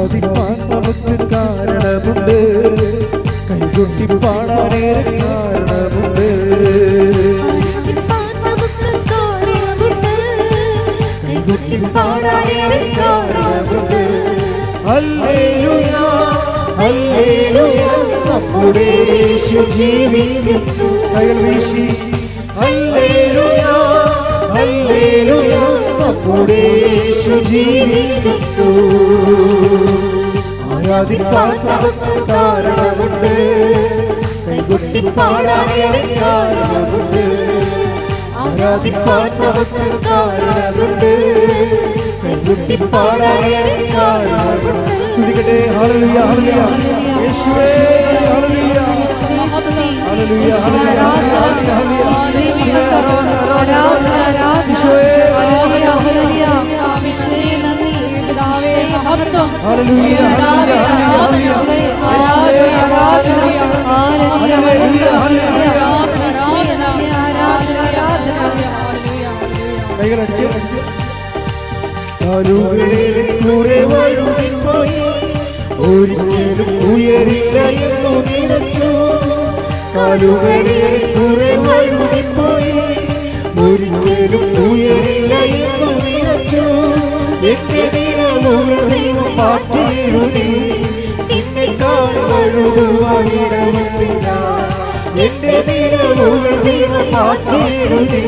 ആരാധിപ്പാൻ നമുക്ക് കാരണമുണ്ട്, കൈകൊട്ടി പാടാനേറെ കാരണമുണ്ട്. ഹല്ലേലൂയ ഹല്ലേലൂയ നമ്മുടെ യേശു ജീവിക്കുന്നു. കൈകൾ വീശി ഹല്ലേലൂയ ഹല്ലേലൂയ നമ്മുടെ യേശു ജീവിക്കുന്നു. ആരാധിപ്പാൻ നമുക്ക് കാരണമുണ്ട്, കൈകൊട്ടി പാടാനേറെ കാരണമുണ്ട്. ആരാധിപ്പാൻ നമുക്ക് കാരണമുണ്ട്, കൈകൊട്ടി പാടാനേറെ കാരണമുണ്ട്. സ്തുതിക്കട്ടെ. ഹല്ലേലൂയ ഹല്ലേലൂയ യേശുവേ ഹല്ലേലൂയ ഹല്ലേലൂയ ഹല്ലേലൂയ യേശുവേ ആരാധന യേശുവേ ഹല്ലേലൂയ ഹല്ലേലൂയ യേശുവേ നന്ദി പിതാവേ മഹത്വം ഹല്ലേലൂയ ഹല്ലേലൂയ യേശുവേ ആരാധന ഹല്ലേലൂയ ഹല്ലേലൂയ കൈകളടിച്ച് കുറെ വഴുതിപ്പോയി, ഒരിക്കലും ഉയരില്ല എന്നു നിനച്ചു. കാലുകളിൽ കുറെ വഴുതിപ്പോയി, ഒരിക്കലും ഉയരില്ല എന്നു നിനച്ചു. എന്റെ ദിനമുകൾ ദൈവം മാറ്റിയെഴുതി, എന്നെക്കാൾ വഴുതുവാനിടവന്നില്ല. എന്റെ ദിനമുകൾ ദൈവം മാറ്റിയെഴുതി,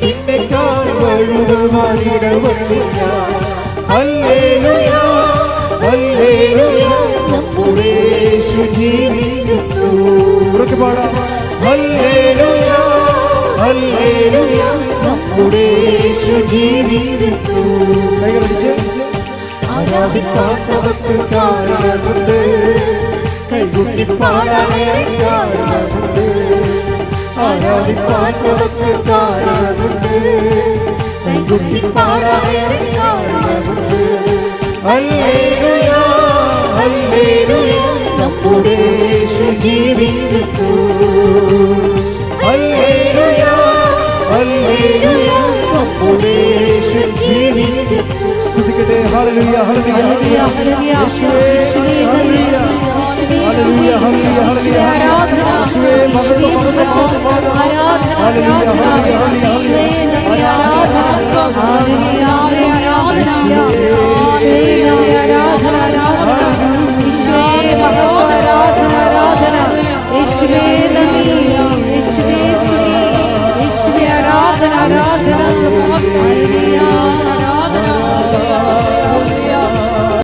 എന്നെക്കാൾ വഴുതുവാനിടവന്നില്ല. ഹല്ലേലൂയ ഹല്ലേലൂയ നമ്മുടെ യേശു ജീവിക്കുന്നു. ഉറക്കെ പാടാം. ഹല്ലേലൂയ ഹല്ലേലൂയ നമ്മുടെ യേശു ജീവിക്കുന്നു. കൈകളടിച്ച് ആരാധിപ്പാൻ നമുക്ക് കാരണമുണ്ട്, കൈകൊട്ടി പാടാനേറെ കാരണമുണ്ട്. ആരാധിപ്പാൻ നമുക്ക് കാരണമുണ്ട്, കൈകൊട്ടി പാടാനേറെ കാരണമുണ്ട്. ഹല്ലേലൂയ ഹല്ലേലൂയ നമ്മുടെ യേശു ജീവിക്കുന്നു. ഹല്ലേലൂയ ഹല്ലേലൂയ നമ്മുടെ യേശു ജീവിക്കുന്നു. സ്തുതിക്കട്ടെ. ഹല്ലേലൂയ ഹല്ലേലൂയ യേശുവേ ഹല്ലേലൂയ ഹല്ലേലൂയ ഹല്ലേലൂയ യേശുവേ മഹത്വം മഹത്വം ആരാധന ഹല്ലേലൂയ ഹല്ലേലൂയ യേശുവേ ആരാധന ആരാധന